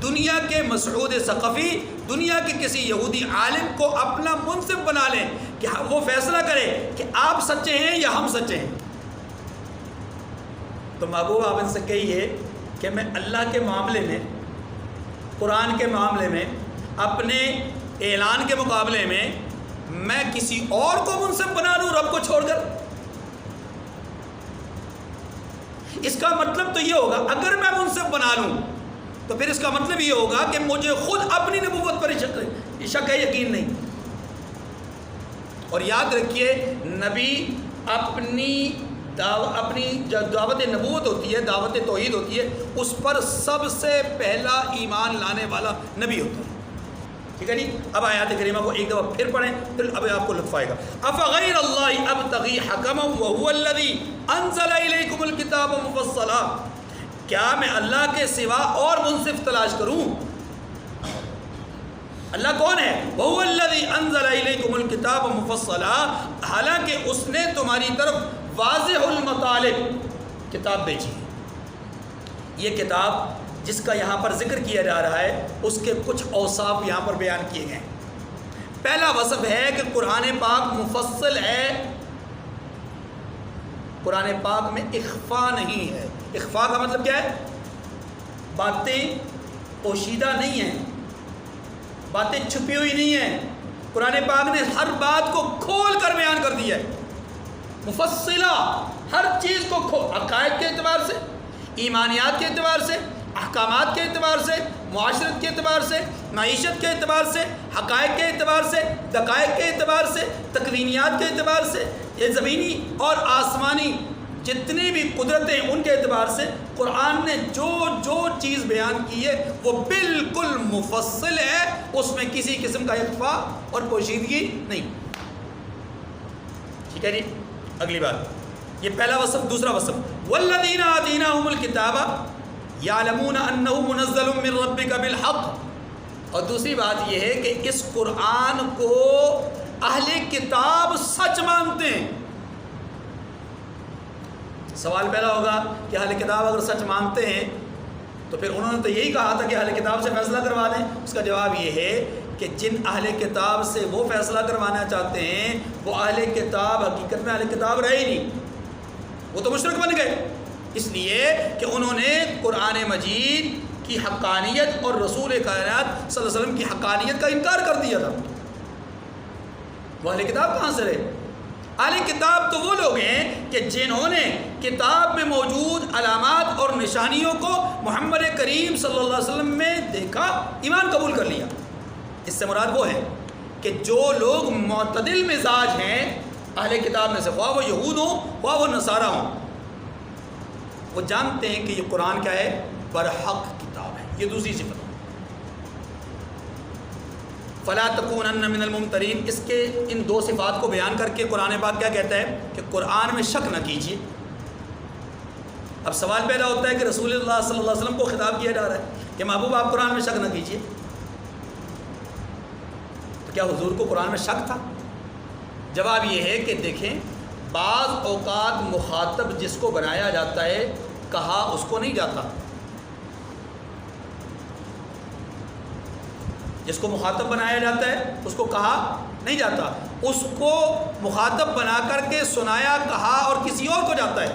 دنیا کے مسعود ثقفی، دنیا کے کسی یہودی عالم کو اپنا منصف بنا لیں کہ وہ فیصلہ کرے کہ آپ سچے ہیں یا ہم سچے ہیں۔ تو محبوب آپ ان سے کہیے کہ میں اللہ کے معاملے میں، قرآن کے معاملے میں، اپنے اعلان کے مقابلے میں میں کسی اور کو منصف بنا لوں رب کو چھوڑ کر؟ اس کا مطلب تو یہ ہوگا اگر میں منصف بنا لوں تو پھر اس کا مطلب یہ ہوگا کہ مجھے خود اپنی نبوت پر شک ہے، یقین نہیں۔ اور یاد رکھیے نبی اپنی جو دعوت نبوت ہوتی ہے، دعوت توحید ہوتی ہے، اس پر سب سے پہلا ایمان لانے والا نبی ہوتا ہے، ٹھیک ہے جی۔ اب آیات کریمہ کو ایک دفعہ پھر پڑھیں، پھر اب آپ کو لطف آئے گا۔ افغیر اللہ ابتغی حکما وهو الذی انزل الیکم الکتاب مفصلا، کیا میں اللہ کے سوا اور منصف تلاش کروں؟ اللہ کون ہے؟ وَهُوَ الَّذِي أَنزَلَ إِلَيْكُمُ الْكِتَابَ مُفَصَّلًا، حالانکہ اس نے تمہاری طرف واضح المطالب کتاب بھیجی ہے۔ یہ کتاب جس کا یہاں پر ذکر کیا جا رہا ہے اس کے کچھ اوصاف یہاں پر بیان کیے گئے ہیں۔ پہلا وصف ہے کہ قرآن پاک مفصل ہے، قرآن پاک میں اخفا نہیں ہے۔ اخفا کا مطلب کیا ہے؟ باتیں پوشیدہ نہیں ہیں، باتیں چھپی ہوئی نہیں ہیں، قرآن پاک نے ہر بات کو کھول کر بیان کر دیا ہے، مفصلہ، ہر چیز کو عقائد کے اعتبار سے، ایمانیات کے اعتبار سے، احکامات کے اعتبار سے، معاشرت کے اعتبار سے، معیشت کے اعتبار سے، حقائق کے اعتبار سے، دقائق کے اعتبار سے، تکوینیات کے اعتبار سے، یہ زمینی اور آسمانی جتنی بھی قدرتیں ان کے اعتبار سے قرآن نے جو جو چیز بیان کی ہے وہ بالکل مفصل ہے، اس میں کسی قسم کا اخفا اور پوشیدگی نہیں، ٹھیک ہے جی۔ اگلی بات، یہ پہلا وصف۔ دوسرا وصف، والذین آتیناہم الکتاب یعلمون انہ منزل من ربک بالحق، اور دوسری بات یہ ہے کہ اس قرآن کو اہل کتاب سچ مانتے ہیں۔ سوال پیدا ہوگا کہ اہل کتاب اگر سچ مانتے ہیں تو پھر انہوں نے تو یہی کہا تھا کہ اہل کتاب سے فیصلہ کروا دیں۔ اس کا جواب یہ ہے کہ جن اہل کتاب سے وہ فیصلہ کروانا چاہتے ہیں وہ اہل کتاب حقیقت میں اہل کتاب رہے ہی نہیں، وہ تو مشرک بن گئے، اس لیے کہ انہوں نے قرآن مجید کی حقانیت اور رسول کائنات صلی اللہ علیہ وسلم کی حقانیت کا انکار کر دیا تھا۔ وہ اہل کتاب کہاں سے رہے؟ اہل کتاب تو وہ لوگ ہیں کہ جنہوں نے کتاب میں موجود علامات اور نشانیوں کو محمد کریم صلی اللہ علیہ وسلم میں دیکھا، ایمان قبول کر لیا۔ اس سے مراد وہ ہے کہ جو لوگ معتدل مزاج ہیں اہل کتاب میں سے، خواہ وہ یہود ہوں خواہ وہ نصارہ ہوں، وہ جانتے ہیں کہ یہ قرآن کیا ہے؟ برحق کتاب ہے۔ یہ دوسری صفت، فلا تکونن من الممترین، اس کے ان دو صفات کو بیان کر کے قرآن پاک کیا کہتا ہے کہ قرآن میں شک نہ کیجیے۔ اب سوال پیدا ہوتا ہے کہ رسول اللہ صلی اللہ علیہ وسلم کو خطاب کیا جا رہا ہے کہ محبوب آپ قرآن میں شک نہ کیجیے، تو کیا حضور کو قرآن میں شک تھا؟ جواب یہ ہے کہ دیکھیں، بعض اوقات مخاطب جس کو بنایا جاتا ہے کہا اس کو نہیں جاتا، جس کو مخاطب بنایا جاتا ہے اس کو کہا نہیں جاتا، اس کو مخاطب بنا کر کے سنایا، کہا اور کسی اور کو جاتا ہے۔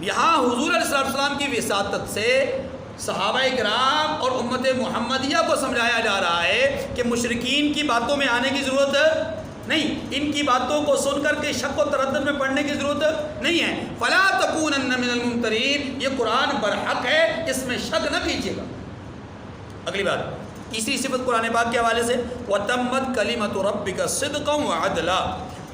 یہاں حضور علیہ السلام کی وساطت سے صحابہ کرام اور امت محمدیہ کو سمجھایا جا رہا ہے کہ مشرکین کی باتوں میں آنے کی ضرورت نہیں، ان کی باتوں کو سن کر کے شک و تردد میں پڑھنے کی ضرورت نہیں ہے۔ فلا تکونن من الممترین، یہ قرآن برحق ہے، اس میں شک نہ کیجیے گا۔ اگلی بات، تیسری صفت قرآن پاک کے حوالے سے، وَتَمَّتْ كَلِمَةُ رَبِّكَ صِدْقًا وَعَدْلًا،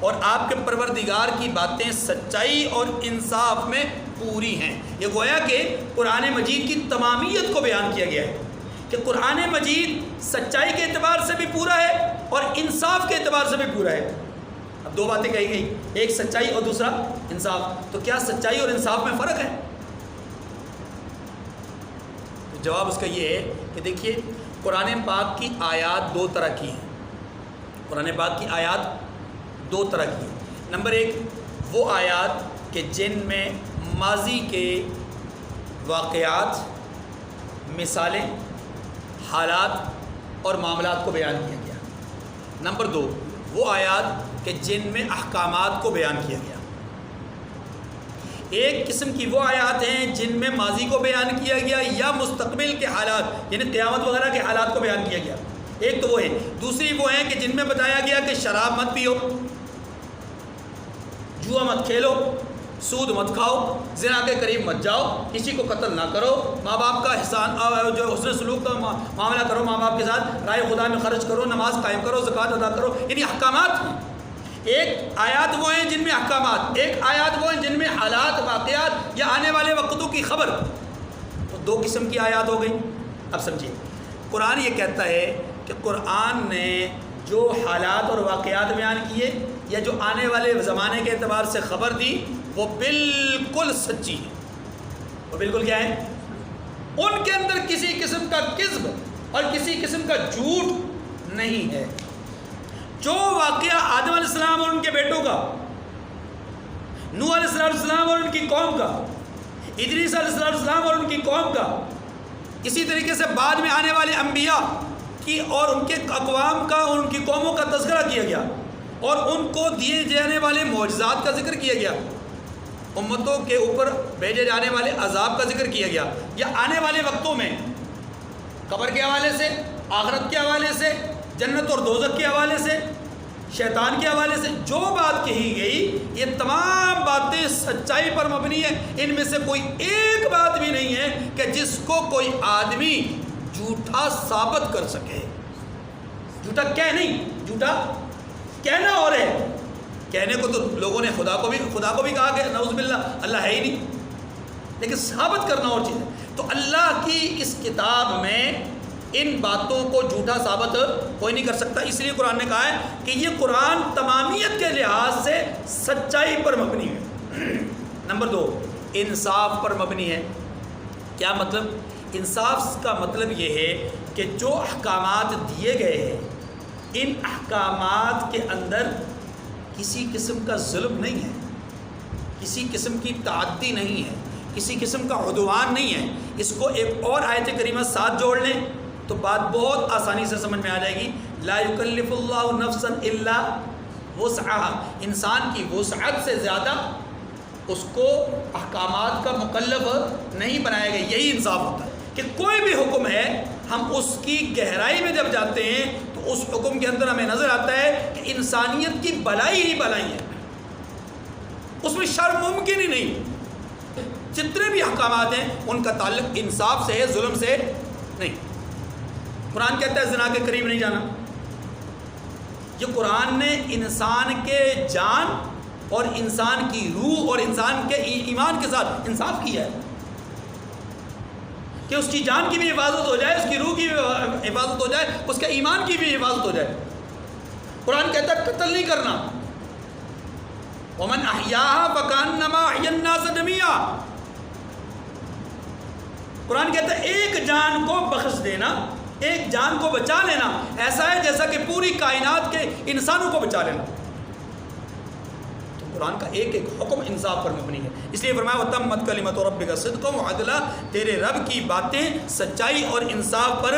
اور آپ کے پروردگار کی باتیں سچائی اور انصاف میں پوری ہیں۔ یہ گویا کہ قرآن مجید کی تمامیت کو بیان کیا گیا ہے کہ قرآن مجید سچائی کے اعتبار سے بھی پورا ہے اور انصاف کے اعتبار سے بھی پورا ہے۔ اب دو باتیں کہی گئی، ایک سچائی اور دوسرا انصاف، تو کیا سچائی اور انصاف میں فرق ہے؟ تو جواب اس کا یہ ہے کہ دیکھیے، قرآن پاک کی آیات دو طرح کی ہیں، قرآن پاک کی آیات دو طرح کی ہیں۔ نمبر ایک، وہ آیات کہ جن میں ماضی کے واقعات، مثالیں، حالات اور معاملات کو بیان کیا گیا۔ نمبر دو، وہ آیات کہ جن میں احکامات کو بیان کیا گیا۔ ایک قسم کی وہ آیات ہیں جن میں ماضی کو بیان کیا گیا یا مستقبل کے حالات یعنی قیامت وغیرہ کے حالات کو بیان کیا گیا، ایک تو وہ ہے۔ دوسری وہ ہیں کہ جن میں بتایا گیا کہ شراب مت پیو، جوا مت کھیلو، سود مت کھاؤ، زنا کے قریب مت جاؤ، کسی کو قتل نہ کرو، ماں باپ کا احسان جو حسن سلوک کا معاملہ کرو، ماں باپ کے ساتھ رائے خدا میں خرچ کرو، نماز قائم کرو، زکوٰۃ ادا کرو، یعنی احکامات ہیں۔ ایک آیات وہ ہیں جن میں احکامات، ایک آیات وہ ہیں جن میں حالات، واقعات یا آنے والے وقتوں کی خبر، تو دو قسم کی آیات ہو گئی۔ اب سمجھیے، قرآن یہ کہتا ہے کہ قرآن نے جو حالات اور واقعات بیان کیے یا جو آنے والے زمانے کے اعتبار سے خبر دی وہ بالکل سچی ہے۔ وہ بالکل کیا ہے؟ ان کے اندر کسی قسم کا کذب اور کسی قسم کا جھوٹ نہیں ہے۔ جو واقعہ آدم علیہ السلام اور ان کے بیٹوں کا، نوح علیہ السلام اور ان کی قوم کا، ادریس علیہ السلام اور ان کی قوم کا، اسی طریقے سے بعد میں آنے والے انبیاء کی اور ان کے اقوام کا اور ان کی قوموں کا تذکرہ کیا گیا، اور ان کو دیے جانے والے معجزات کا ذکر کیا گیا، امتوں کے اوپر بھیجے جانے والے عذاب کا ذکر کیا گیا، یا آنے والے وقتوں میں قبر کے حوالے سے، آخرت کے حوالے سے، جنت اور دوزخ کے حوالے سے، شیطان کے حوالے سے جو بات کہی گئی، یہ تمام باتیں سچائی پر مبنی ہیں۔ ان میں سے کوئی ایک بات بھی نہیں ہے کہ جس کو کوئی آدمی جھوٹا ثابت کر سکے۔ جھوٹا کہہ نہیں، جھوٹا کہنا اور ہے، کہنے کو تو لوگوں نے خدا کو بھی کہا کہ نعوذ باللہ اللہ ہے ہی نہیں، لیکن ثابت کرنا اور چیز ہے۔ تو اللہ کی اس کتاب میں ان باتوں کو جھوٹا ثابت کوئی نہیں کر سکتا، اس لیے قرآن نے کہا ہے کہ یہ قرآن تمامیت کے لحاظ سے سچائی پر مبنی ہے۔ نمبر 2، انصاف پر مبنی ہے۔ کیا مطلب؟ انصاف کا مطلب یہ ہے کہ جو احکامات دیے گئے ہیں، ان احکامات کے اندر کسی قسم کا ظلم نہیں ہے، کسی قسم کی تعدی نہیں ہے، کسی قسم کا عدوان نہیں ہے۔ اس کو ایک اور آیت کریمہ ساتھ جوڑ لیں تو بات بہت آسانی سے سمجھ میں آ جائے گی۔ لا یکلف اللہ نفسا الا وسعها، انسان کی وسعت سے زیادہ اس کو احکامات کا مکلف نہیں بنایا گیا۔ یہی انصاف ہوتا ہے کہ کوئی بھی حکم ہے، ہم اس کی گہرائی میں جب جاتے ہیں تو اس حکم کے اندر ہمیں نظر آتا ہے کہ انسانیت کی بھلائی ہی بھلائی ہے، اس میں شر ممکن ہی نہیں۔ جتنے بھی احکامات ہیں ان کا تعلق انصاف سے ہے، ظلم سے نہیں۔ قرآن کہتا ہے زنا کے قریب نہیں جانا۔ یہ قرآن نے انسان کے جان اور انسان کی روح اور انسان کے ایمان کے ساتھ انصاف کیا ہے کہ اس کی جان کی بھی حفاظت ہو جائے، اس کی روح کی بھی حفاظت ہو جائے، اس کے ایمان کی بھی حفاظت ہو جائے۔ قرآن کہتا ہے قتل نہیں کرنا، وَمَنْ أَحْيَاهَا فَكَأَنَّمَا أَحْيَا النَّاسَ جَمِيعًا۔ قرآن کہتا ہے ایک جان کو بخش دینا، ایک جان کو بچا لینا ایسا ہے جیسا کہ پوری کائنات کے انسانوں کو بچا لینا۔ تو قرآن کا ایک ایک حکم انصاف پر مبنی ہے، اس لیے فرمایا وَتَمَّتْ كَلِمَتُ رَبِّكَ صِدْقًا وَعَدْلًا، تیرے رب کی باتیں سچائی اور انصاف پر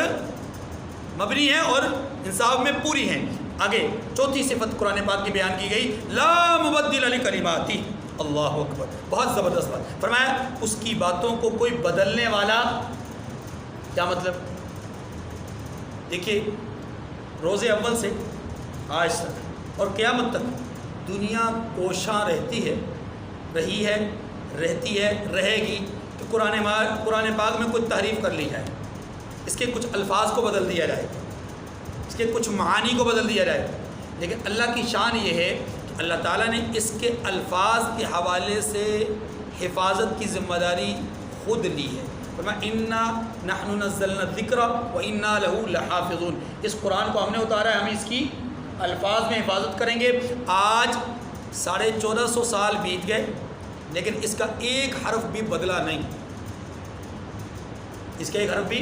مبنی ہیں اور انصاف میں پوری ہیں۔ آگے چوتھی صفت قرآن پاک کی بیان کی گئی، لا مبدل لکلماتہ، اللہ اکبر، بہت زبردست بات فرمایا، اس کی باتوں کو کوئی بدلنے والا۔ کیا مطلب؟ دیکھیے، روز اول سے آج تک اور قیامت تک دنیا کوشاں رہتی ہے، رہی ہے، رہتی ہے، رہے گی کہ قرآن پاک میں کچھ تحریف کر لی جائے، اس کے کچھ الفاظ کو بدل دیا جائے، اس کے کچھ معانی کو بدل دیا جائے۔ لیکن اللہ کی شان یہ ہے کہ اللہ تعالیٰ نے اس کے الفاظ کے حوالے سے حفاظت کی ذمہ داری خود لی ہے۔ فرمایا اِنَّا نَحْنُ نَزَّلْنَا الذِّكْرَ وَإِنَّا لَهُ لَحَافِظُونَ، اس قرآن کو ہم نے اتارا ہے، ہم اس کی الفاظ میں حفاظت کریں گے۔ آج 1450 سال بیت گئے لیکن اس کا ایک حرف بھی بدلا نہیں، اس کا ایک حرف بھی،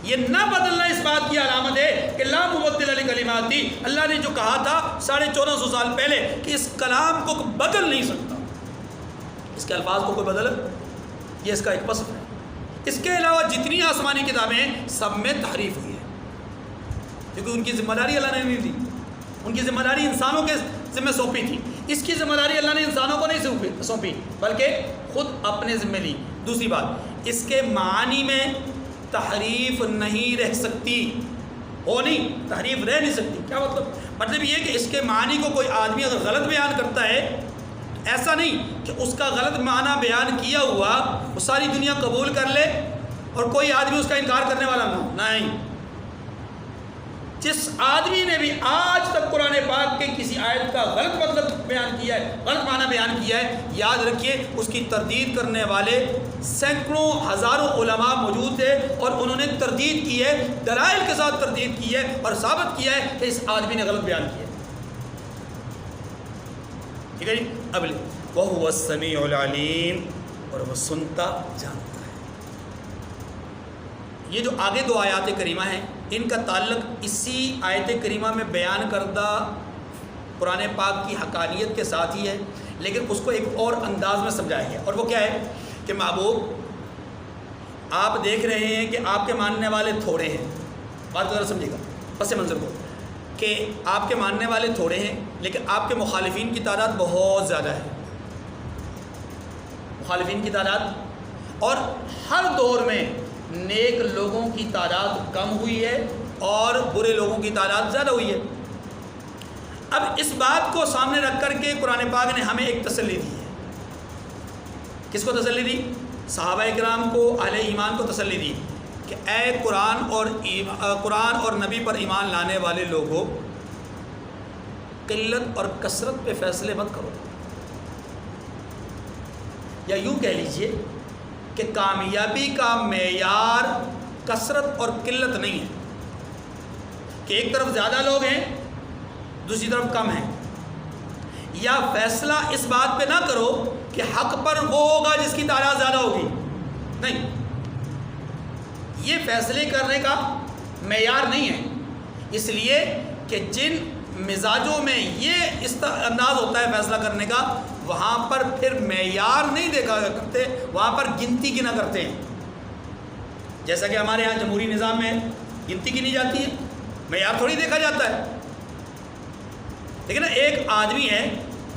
یہ نہ بدلنا اس بات کی علامت ہے کہ لا مبدل لکلماتہ، اللہ نے جو کہا تھا 1450 سال پہلے کہ اس کلام کو بدل نہیں سکتا، اس کے الفاظ کو کوئی بدل، یہ اس کا ایک وصف ہے۔ اس کے علاوہ جتنی آسمانی کتابیں ہیں سب میں تحریف ہوئی ہے، کیونکہ ان کی ذمہ داری اللہ نے نہیں دی، ان کی ذمہ داری انسانوں کے ذمہ سونپی تھی، اس کی ذمہ داری اللہ نے انسانوں کو نہیں سونپی بلکہ خود اپنے ذمہ لی۔ دوسری بات، اس کے معانی میں تحریف نہیں رہ سکتی، ہو نہیں، تحریف رہ نہیں سکتی۔ کیا مطلب؟ مطلب یہ کہ اس کے معنی کو کوئی آدمی اگر غلط بیان کرتا ہے ایسا نہیں کہ اس کا غلط معنی بیان کیا ہوا وہ ساری دنیا قبول کر لے اور کوئی آدمی اس کا انکار کرنے والا نہ ہو. نہیں، جس آدمی نے بھی آج تک قرآن پاک کے کسی آیت کا غلط مطلب بیان کیا ہے، غلط معنی بیان کیا ہے، یاد رکھیے اس کی تردید کرنے والے سینکڑوں ہزاروں علماء موجود تھے اور انہوں نے تردید کی ہے، دلائل کے ساتھ تردید کی ہے اور ثابت کیا ہے کہ اس آدمی نے غلط بیان کیا ہے. ٹھیک ہے جی. اب وَهُوَ السَّمِيعُ الْعَلِيمُ، اور وہ سنتا جانتا ہے. یہ جو آگے دو آیات کریمہ ہیں ان کا تعلق اسی آیت کریمہ میں بیان کردہ قرآن پاک کی حقانیت کے ساتھ ہی ہے، لیکن اس کو ایک اور انداز میں سمجھایا گیا. اور وہ کیا ہے کہ محبوب آپ دیکھ رہے ہیں کہ آپ کے ماننے والے تھوڑے ہیں. بات ذرا سمجھے گا پس منظر کو، کہ آپ کے ماننے والے تھوڑے ہیں لیکن آپ کے مخالفین کی تعداد بہت زیادہ ہے. مخالفین کی تعداد، اور ہر دور میں نیک لوگوں کی تعداد کم ہوئی ہے اور برے لوگوں کی تعداد زیادہ ہوئی ہے. اب اس بات کو سامنے رکھ کر کے قرآن پاک نے ہمیں ایک تسلی دی ہے. کس کو تسلی دی؟ صحابہ کرام کو، اہل ایمان کو تسلی دی کہ اے قرآن اور نبی پر ایمان لانے والے لوگوں، قلت اور کثرت پہ فیصلے مت کرو، یا یوں کہہ لیجئے کہ کامیابی کا معیار کثرت اور قلت نہیں ہے کہ ایک طرف زیادہ لوگ ہیں دوسری طرف کم ہیں. یا فیصلہ اس بات پہ نہ کرو کہ حق پر وہ ہوگا جس کی تعداد زیادہ ہوگی. نہیں، یہ فیصلے کرنے کا معیار نہیں ہے، اس لیے کہ جن مزاجوں میں یہ اس انداز ہوتا ہے فیصلہ کرنے کا، وہاں پر پھر معیار نہیں دیکھا کرتے، وہاں پر گنتی گنا کرتے ہیں. جیسا کہ ہمارے ہاں جمہوری نظام میں گنتی گنی جاتی ہے، معیار تھوڑی دیکھا جاتا ہے. لیکن ایک آدمی ہے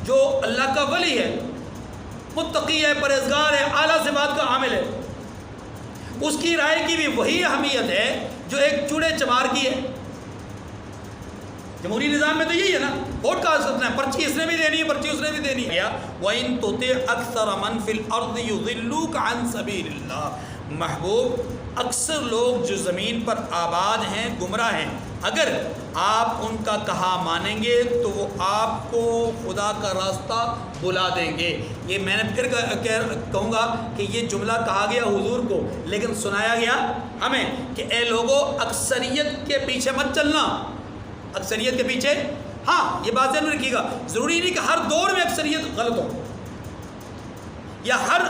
جو اللہ کا ولی ہے، متقی ہے، پرہیزگار ہے، اعلیٰ صفات کا حامل ہے، اس کی رائے کی بھی وہی اہمیت ہے جو ایک چوڑے چمار کی ہے. جمہوری نظام میں تو یہی ہے نا، ووٹ کا حاصل ہے، پرچی اس نے بھی دینی ہے، پرچی اس نے بھی دینی ہے. وَإِن تُطِعْ أَكْثَرَ مَنْ فِي الْأَرْضِ يُضِلُّوكَ عَنْ سَبِيلِ اللَّهِ. محبوب، اکثر لوگ جو زمین پر آباد ہیں گمراہ ہیں، اگر آپ ان کا کہا مانیں گے تو وہ آپ کو خدا کا راستہ بلا دیں گے. یہ میں نے پھر کہوں گا کہ یہ جملہ کہا گیا حضور کو، لیکن سنایا گیا ہمیں کہ اے لوگوں، اکثریت کے پیچھے مت چلنا. اکثریت کے پیچھے، ہاں یہ بات ذہن میں رکھیے گا، ضروری نہیں کہ ہر دور میں اکثریت غلط ہو یا ہر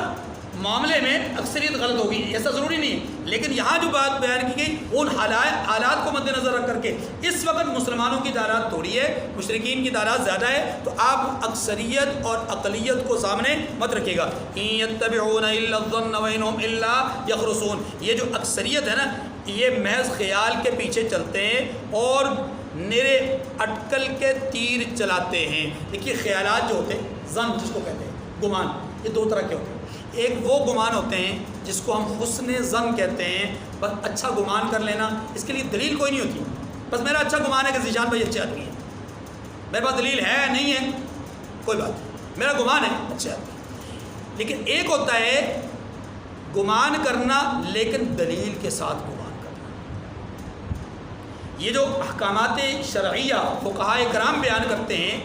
معاملے میں اکثریت غلط ہوگی، ایسا ضروری نہیں ہے. لیکن یہاں جو بات بیان کی گئی ان حالات کو مد نظر رکھ کر کے، اس وقت مسلمانوں کی تعداد تھوڑی ہے، مشرکین کی تعداد زیادہ ہے، تو آپ اکثریت اور اقلیت کو سامنے مت رکھیے گا. إِن يَتَّبِعُونَ إِلَّا الظَّنَّ وَإِنْ هُمْ إِلَّا يَخْرُصُونَ. یہ جو اکثریت ہے نا، یہ محض خیال کے پیچھے چلتے ہیں اور نرے اٹکل کے تیر چلاتے ہیں. دیکھیے خیالات جو ہوتے ہیں، ظن جس کو کہتے ہیں، گمان، یہ دو طرح کے ہوتے ہیں. ایک وہ گمان ہوتے ہیں جس کو ہم حسن ظن کہتے ہیں، بس اچھا گمان کر لینا، اس کے لیے دلیل کوئی نہیں ہوتی، بس میرا اچھا گمان ہے کہ ذیشان بھائی اچھے آدمی ہیں، میرے پاس دلیل ہے نہیں ہے کوئی بات نہیں، میرا گمان ہے اچھے آدمی. لیکن ایک ہوتا ہے گمان کرنا لیکن دلیل کے ساتھ گمان کرنا. یہ جو احکامات شرعیہ فقہائے کرام بیان کرتے ہیں،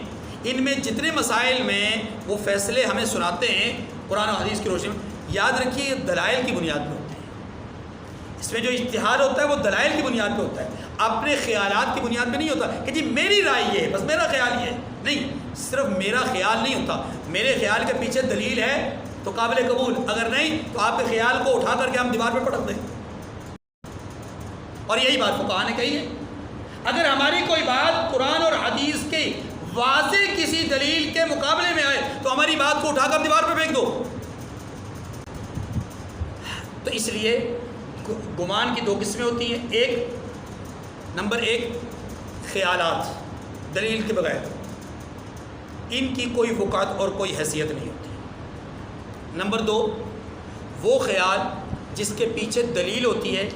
ان میں جتنے مسائل میں وہ فیصلے ہمیں سناتے ہیں قرآن و حدیث کی روشنی میں، یاد رکھیے یہ دلائل کی بنیاد پہ ہوتے ہیں. اس میں جو اجتہاد ہوتا ہے وہ دلائل کی بنیاد پہ ہوتا ہے، اپنے خیالات کی بنیاد پہ نہیں ہوتا کہ جی میری رائے یہ ہے، بس میرا خیال یہ ہے. نہیں، صرف میرا خیال نہیں ہوتا، میرے خیال کے پیچھے دلیل ہے تو قابل قبول، اگر نہیں تو آپ کے خیال کو اٹھا کر کے ہم دیوار پہ پٹک دیں. اور یہی بات فقہاء نے کہی ہے. اگر ہماری کوئی بات قرآن اور حدیث کے واضح کسی دلیل کے مقابلے میں آئے تو ہماری بات کو اٹھا کر دیوار پہ پھینک دو. تو اس لیے گمان کی دو قسمیں ہوتی ہیں. نمبر ایک خیالات دلیل کے بغیر، ان کی کوئی وقعت اور کوئی حیثیت نہیں ہوتی. نمبر دو وہ خیال جس کے پیچھے دلیل ہوتی ہے،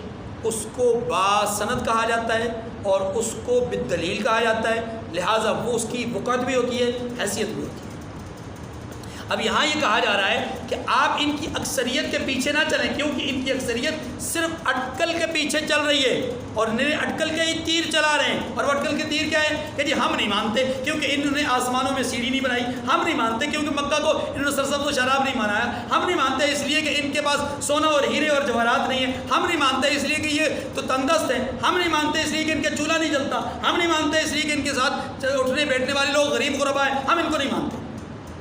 اس کو باسند کہا جاتا ہے اور اس کو بالدلیل کہا جاتا ہے، لہٰذا وہ اس کی وقعت بھی ہوتی ہے، حیثیت بھی ہوتی ہے. اب یہاں یہ کہا جا رہا ہے کہ آپ ان کی اکثریت کے پیچھے نہ چلیں، کیونکہ ان کی اکثریت صرف اٹکل کے پیچھے چل رہی ہے اور اٹکل کے ہی تیر چلا رہے ہیں. اور وہ اٹکل کے تیر کیا ہے کہ جی ہم نہیں مانتے کیونکہ انہوں نے آسمانوں میں سیڑھی نہیں بنائی، ہم نہیں مانتے کیونکہ مکہ کو انہوں نے سرسبز و شراب نہیں منایا، ہم نہیں مانتے اس لیے کہ ان کے پاس سونا اور ہیرے اور جواہرات نہیں ہیں، ہم نہیں مانتے اس لیے کہ یہ تو تنگ دست ہیں، ہم نہیں مانتے اس لیے کہ ان کا چولہا نہیں جلتا، ہم نہیں مانتے اس لیے کہ ان کے ساتھ اٹھنے بیٹھنے والے لوگ غریب غربا ہیں، ہم ان کو نہیں مانتے.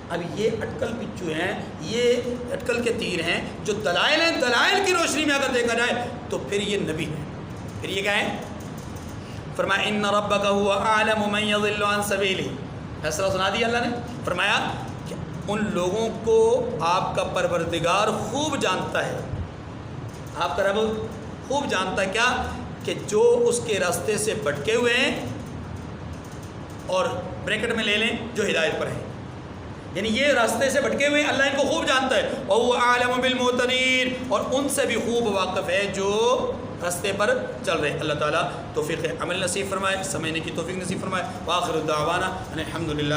اب یہ اٹکل پچو ہیں، یہ اٹکل کے تیر ہیں جو دلائل ہیں. دلائل کی روشنی میں اگر دیکھا جائے تو پھر یہ نبی ہے. پھر یہ کیا ہے؟ فرمایا ان ربک هو اعلم من یضل عن سبیلہ. فیصلہ سنا دیا اللہ نے. فرمایا کہ ان لوگوں کو آپ کا پروردگار خوب جانتا ہے. آپ کا رب خوب جانتا ہے کیا؟ کہ جو اس کے راستے سے بھٹکے ہوئے ہیں، اور بریکٹ میں لے لیں جو ہدایت پر ہیں، یعنی یہ راستے سے بھٹکے ہوئے اللہ ان کو خوب جانتا ہے. وَهُوَ أَعْلَمُ بِالْمُهْتَدِينَ، اور ان سے بھی خوب واقف ہے جو راستے پر چل رہے ہیں. اللہ تعالیٰ توفیق عمل نصیب فرمائے، سمجھنے کی توفیق نصیب فرمائے. وآخر دعوانا ان الحمد للہ.